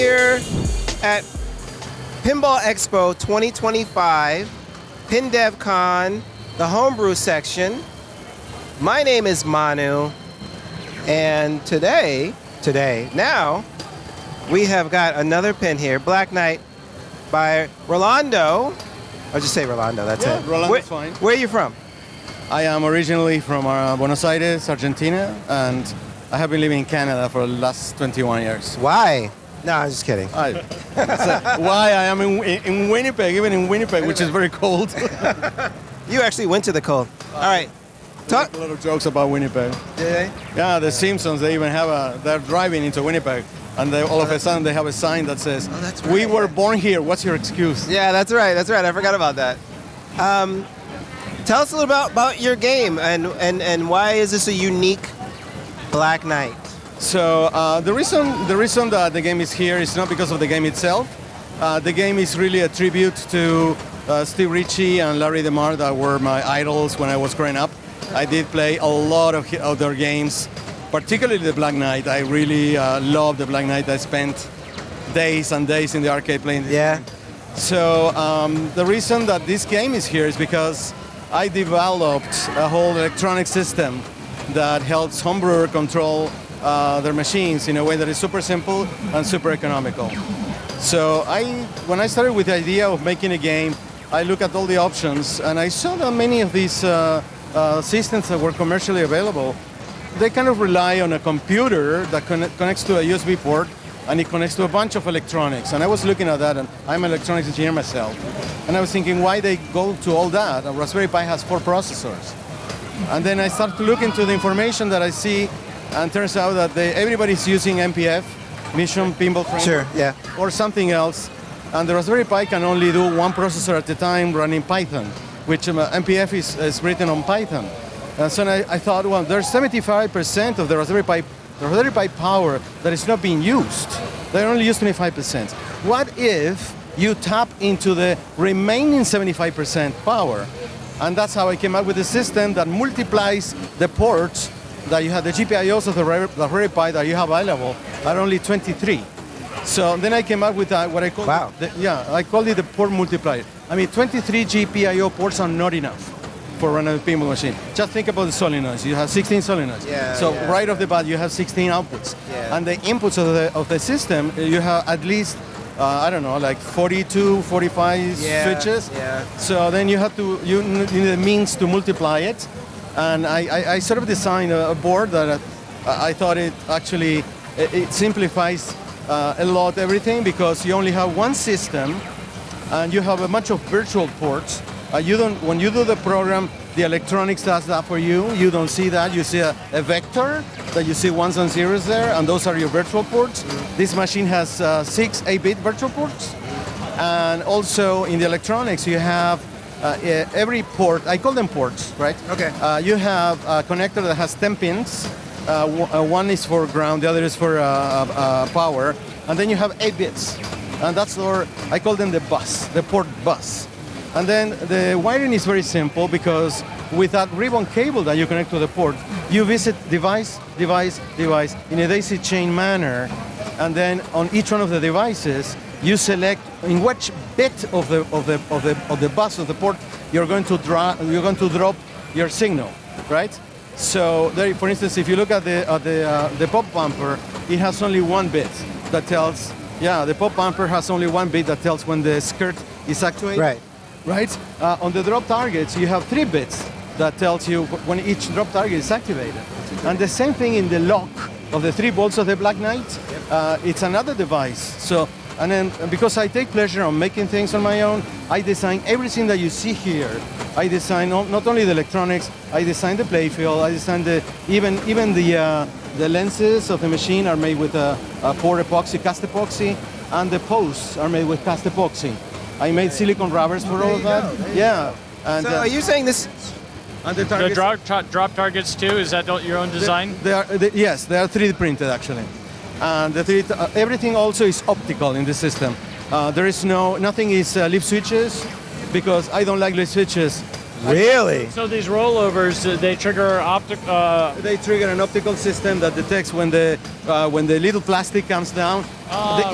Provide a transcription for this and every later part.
here at Pinball Expo 2025, PinDevCon, the Homebrew section. My name is Manu, and now, we have got another pin here, Black Knight by Rolando. I'll just say Rolando, that's it. Rolando's fine. Where are you from? I am originally from Buenos Aires, Argentina, and I have been living in Canada for the last 21 years. Why? No, I'm just kidding. Why I am in Winnipeg, even in Winnipeg, which is very cold. You actually went to the cold. All right. Talk a lot of jokes about Winnipeg. Did they? Yeah, the Simpsons, they even have they're driving into Winnipeg, and all of a sudden they have a sign that says, that's right. "We were born here, what's your excuse?" Yeah, that's right. I forgot about that. Tell us a little about your game and why is this a unique Black Knight? So the reason that the game is here is not because of the game itself. The game is really a tribute to Steve Ritchie and Larry DeMar, that were my idols when I was growing up. I did play a lot of their games, particularly the Black Knight. I really love the Black Knight. I spent days and days in the arcade playing this game. So the reason that this game is here is because I developed a whole electronic system that helps homebrewer control their machines in a way that is super simple and super economical. So when I started with the idea of making a game, I looked at all the options, and I saw that many of these systems that were commercially available, they kind of rely on a computer that connects to a USB port, and it connects to a bunch of electronics. And I was looking at that, and I'm an electronics engineer myself, and I was thinking, why they go to all that? A Raspberry Pi has 4 processors. And then I started to look into the information that I see, and turns out that everybody's using MPF, Mission Pinball Framework, sure, yeah, or something else, and the Raspberry Pi can only do 1 processor at a time running Python, which MPF is written on Python. And so I thought, well, there's 75% of the Raspberry Pi power that is not being used. They only use 25%. What if you tap into the remaining 75% power? And that's how I came up with a system that multiplies the ports that you have. The GPIOs of the Raspberry Pi that you have available are only 23. So then I came up with what I call I call it the port multiplier. I mean, 23 GPIO ports are not enough for running a pinball machine. Just think about the solenoids. You have 16 solenoids. Right off the bat, you have 16 outputs. Yeah. And the inputs of the system, you have at least, I don't know, like 42, 45 switches. Yeah. So then you need the means to multiply it. And I sort of designed a board that I thought it simplifies a lot everything, because you only have one system and you have a bunch of virtual ports. When you do the program, the electronics does that for you. You don't see that. You see a vector that you see ones and zeros there, and those are your virtual ports. This machine has 6 8-bit virtual ports. And also in the electronics, you have every port, I call them ports, right? Okay. You have a connector that has 10 pins. One is for ground, the other is for power. And then you have 8 bits. And that's I call them the bus, the port bus. And then the wiring is very simple, because with that ribbon cable that you connect to the port, you visit device, device, device in a daisy chain manner. And then on each one of the devices, you select in which bit of the bus of the port you're going to drop your signal, right? So there, for instance, if you look at the pop bumper, it has only 1 bit that tells. Yeah, the pop bumper has only 1 bit that tells when the skirt is actuated. Right. Right. On the drop targets, you have 3 bits that tells you when each drop target is activated. And the same thing in the lock of the 3 bolts of the Black Knight. It's another device. So. And then, because I take pleasure on making things on my own, I design everything that you see here. I design not only the electronics, I design the playfield, I design even the lenses of the machine are made with pour epoxy, cast epoxy, and the posts are made with cast epoxy. I made silicone rubbers for all of that. Yeah. And, so are you saying this? And the drop targets too, is that your own design? Yes, they are 3D printed actually. And everything also is optical in the system. There is nothing is lift switches, because I don't like lift switches. Really? So these rollovers, they trigger They trigger an optical system that detects when the little plastic comes down.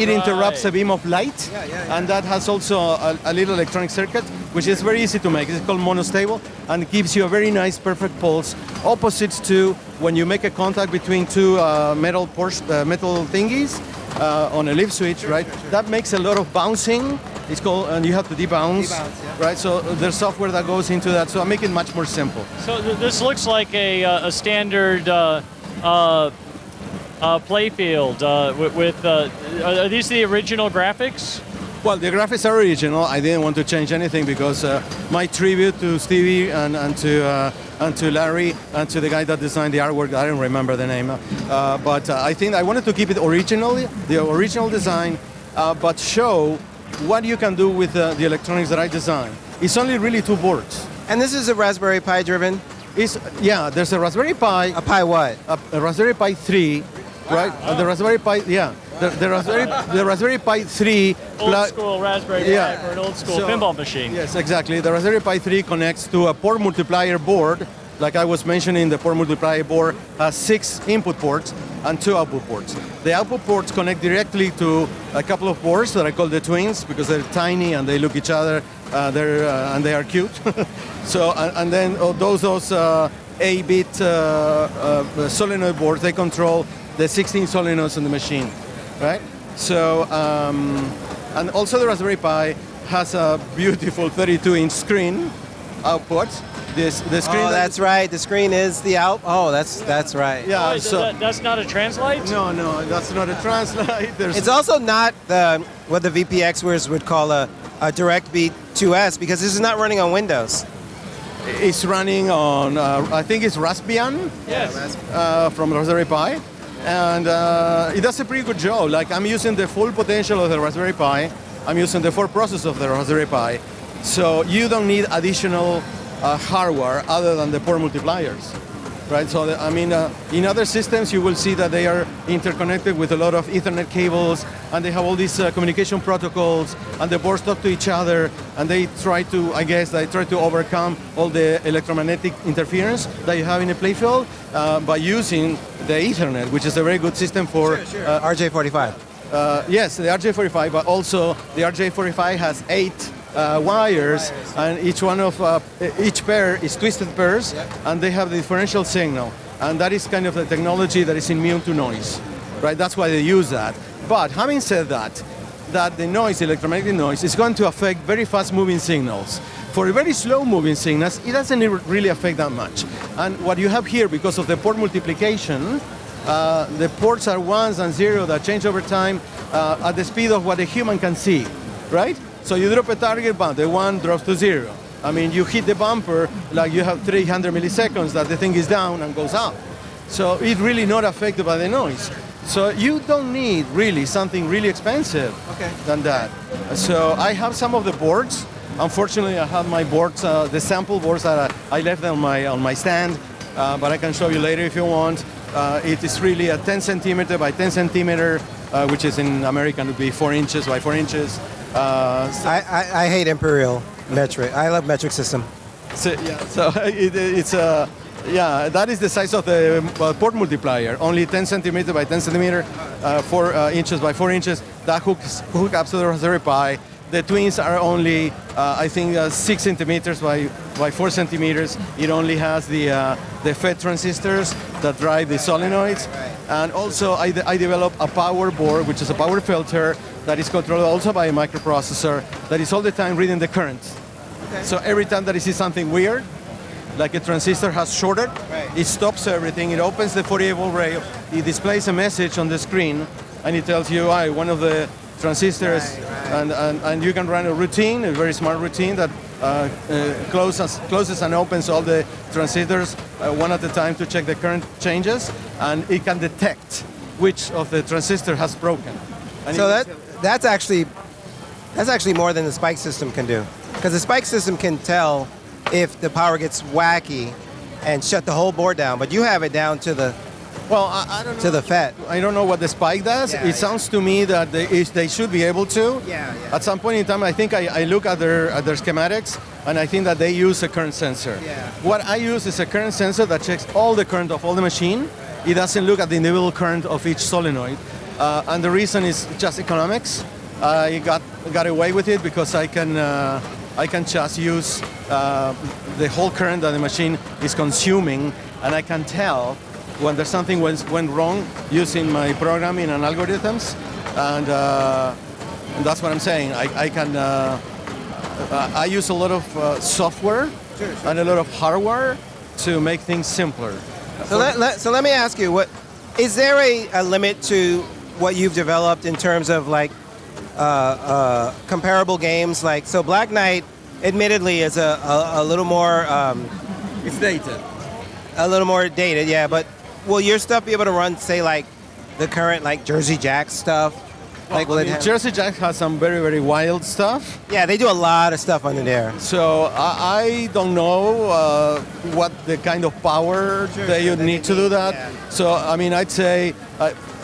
It interrupts a beam of light, and that has also a little electronic circuit, which is very easy to make. It's called monostable, and it gives you a very nice, perfect pulse, opposite to when you make a contact between two metal thingies on a lift switch, right? Sure. That makes a lot of bouncing. It's called, and you have to debounce, right? So there's software that goes into that, so I make it much more simple. So this looks like a standard play field with. Are these the original graphics? Well, the graphics are original. I didn't want to change anything because my tribute to Stevie and to Larry and to the guy that designed the artwork, I don't remember the name, but I think I wanted to keep it the original design, but show what you can do with the electronics that I designed. It's only really 2 boards. And this is a Raspberry Pi driven? There's a Raspberry Pi. A Pi what? A Raspberry Pi 3, right? The Raspberry Pi, the Raspberry Pi 3. Old school Raspberry Pi for an old school pinball machine. Yes, exactly. The Raspberry Pi 3 connects to a port multiplier board. Like I was mentioning, the port multiplier board has 6 input ports and 2 output ports. The output ports connect directly to a couple of boards that I call the twins because they're tiny and they look each other. And they are cute. So and then those 8-bit solenoid boards, they control the 16 solenoids in the machine, right? So and also the Raspberry Pi has a beautiful 32-inch screen output. The screen. Oh, that's right. The screen is the out. Oh, that's right. Yeah. So that's not a translite? No, that's not a translite. It's also not what the VPXers would call a DirectV 2S because this is not running on Windows. It's running on I think it's Raspbian. Yes. From Raspberry Pi, and it does a pretty good job. Like I'm using the full potential of the Raspberry Pi. I'm using the 4 processors of the Raspberry Pi, so you don't need additional hardware other than the port multipliers, right? So, in other systems, you will see that they are interconnected with a lot of Ethernet cables, and they have all these communication protocols, and the boards talk to each other, and they try to overcome all the electromagnetic interference that you have in a playfield by using the Ethernet, which is a very good system for RJ45. Yes, the RJ45, but also the RJ45 has 8 wires, and each pair is twisted pairs, and they have the differential signal, and that is kind of the technology that is immune to noise, right? That's why they use that. But having said that the noise, electromagnetic noise, is going to affect very fast-moving signals. For very slow-moving signals, it doesn't really affect that much. And what you have here, because of the port multiplication, the ports are 1s and 0s that change over time at the speed of what a human can see, right? So you drop a target bump, the 1 drops to 0. I mean, you hit the bumper, like you have 300 milliseconds that the thing is down and goes up. So it's really not affected by the noise. So you don't need really something really expensive than that. So I have some of the boards. Unfortunately, I have my boards, the sample boards that I left on my stand, but I can show you later if you want. It is really a 10 centimeter by 10 centimeter, which is in American would be 4 inches by 4 inches. I hate Imperial metric. I love metric system. So that is the size of the port multiplier. Only 10 centimeter by 10 centimeter, 4 inches by 4 inches. That hook up to the Raspberry Pi. The twins are only, I think, 6 centimeters by 4 centimeters. It only has the FET transistors that drive the solenoids. And also, I developed a power board, which is a power filter that is controlled also by a microprocessor that is all the time reading the current. So every time that it sees something weird, like a transistor has shorted, it stops everything. It opens the 48-volt rail. It displays a message on the screen, and it tells you, one of the transistors, and you can run a routine, a very smart routine that closes and opens all the transistors one at a time to check the current changes, and it can detect which of the transistor has broken. And so that's actually more than the spike system can do, because the spike system can tell if the power gets wacky and shut the whole board down, but you have it down to the Well, I don't know. to the FET. I don't know what the spike does. Yeah, It sounds to me that they should be able to. Yeah, yeah. At some point in time, I think I look at their schematics, and I think that they use a current sensor. Yeah. What I use is a current sensor that checks all the current of all the machine. It doesn't look at the individual current of each solenoid. And the reason is just economics. I got away with it because I can just use the whole current that the machine is consuming, and I can tell when there's something went wrong using my programming and algorithms, and that's what I'm saying. I use a lot of software and a lot of hardware to make things simpler. So let me ask you, what is there a limit to what you've developed in terms of like comparable games? Like, so Black Knight, admittedly, is a little more It's dated. a little more dated, yeah. But will your stuff be able to run, say, like the current like Jersey Jack stuff? Like, will it have- Jersey Jack has some very, very wild stuff. Yeah, they do a lot of stuff under there. So I don't know what the kind of power that you need to do that. Yeah. So I mean, I'd say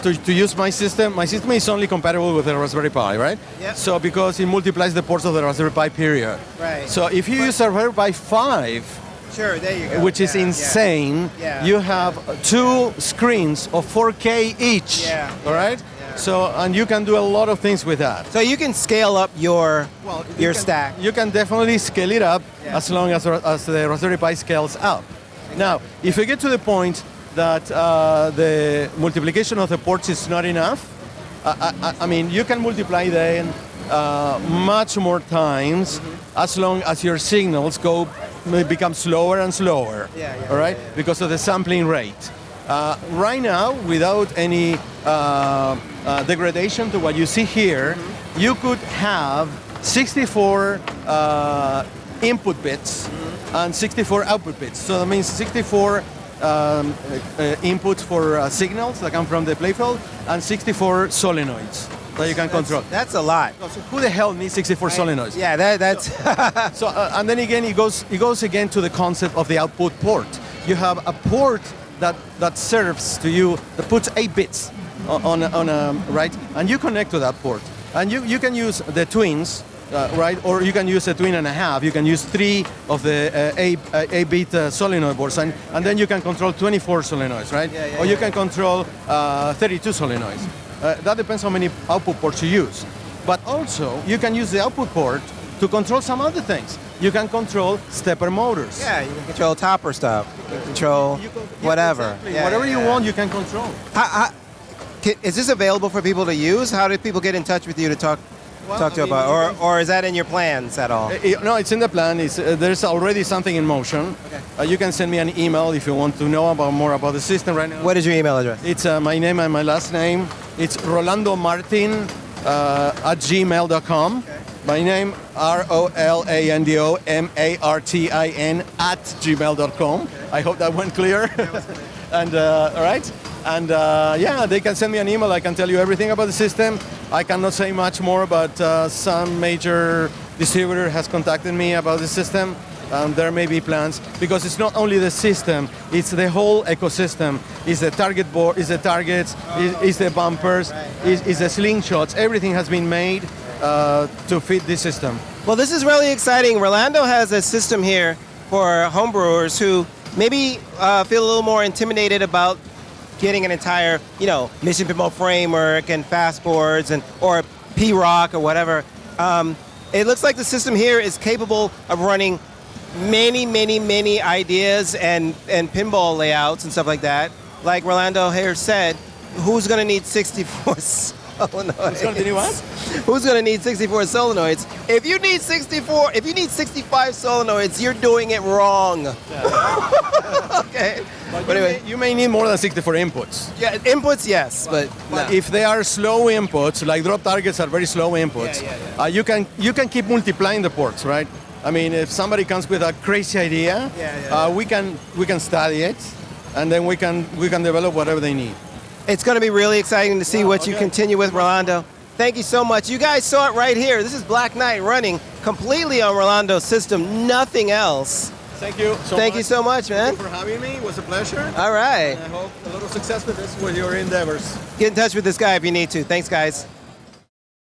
to use my system is only compatible with the Raspberry Pi, right? Yep. So because it multiplies the ports of the Raspberry Pi, period. Right. So if you use a Raspberry Pi 5, Sure, there you go. which is Yeah, yeah. insane, Yeah. you have 2 screens of 4K each. Yeah, All right. yeah. So and you can do a lot of things with that. So you can scale up your stack. You can definitely scale it up Yeah. as long as the Raspberry Pi scales up. Now, if you get to the point that the multiplication of the ports is not enough, I mean, you can multiply them much more times as long as your signals become slower and slower. Yeah, yeah, all right, yeah, yeah. because of the sampling rate. Right now, without any degradation to what you see here, you could have 64 input bits and 64 output bits. So that means 64 inputs for signals that come from the playfield and 64 solenoids that you can control. That's a lot. So who the hell needs 64 solenoids? Yeah, that's So and then again, it goes again to the concept of the output port. You have a port that serves to you, that puts 8 bits on a right, and you connect to that port, and you can use the twins, right, or you can use a twin and a half. You can use 3 of the 8-bit solenoid boards, and then you can control 24 solenoids, right? Yeah, or you can control 32 solenoids. That depends how many output ports you use. But also, you can use the output port to control some other things. You can control stepper motors. yeah. You can control topper stuff. You can control whatever. Exactly. Yeah, Whatever you yeah. want, you can control. Is this available for people to use? How did people get in touch with you to talk to I mean, about, or is that in your plans at all? No, it's in the plan. There's already something in motion. Okay. You can send me an email if you want to know more about the system right now. What is your email address? It's my name and my last name. It's Rolando Martin at gmail.com. Okay. My name, Rolando Martin at gmail.com. Okay. I hope that went clear. And all right. And yeah, they can send me an email. I can tell you everything about the system. I cannot say much more, but some major distributor has contacted me about the system. There may be plans, because it's not only the system, it's the whole ecosystem. It's the target board, it's the targets, it's the bumpers, it's the slingshots. Everything has been made to fit this system. Well, this is really exciting. Rolando has a system here for homebrewers who maybe feel a little more intimidated about getting an entire, Mission Pinball framework and fast boards or P-Rock or whatever. It looks like the system here is capable of running many ideas and pinball layouts and stuff like that. Like Rolando here said, who's going to need 64 solenoids? Who's going to need what? Who's going to need 64 solenoids? If you need 65 solenoids, you're doing it wrong. Okay. But anyway, you may need more than 64 inputs. Yeah, inputs, yes, but no. If they are slow inputs, like drop targets are very slow inputs, you can keep multiplying the ports, right? I mean, if somebody comes with a crazy idea, we can study it, and then we can develop whatever they need. It's going to be really exciting to see what you continue with, Rolando. Thank you so much. You guys saw it right here. This is Black Knight running completely on Rolando's system, nothing else. Thank you so Thank much. you so much, man. Thank you for having me. It was a pleasure. All right. And I hope a lot of success with this with your endeavors. Get in touch with this guy if you need to. Thanks, guys.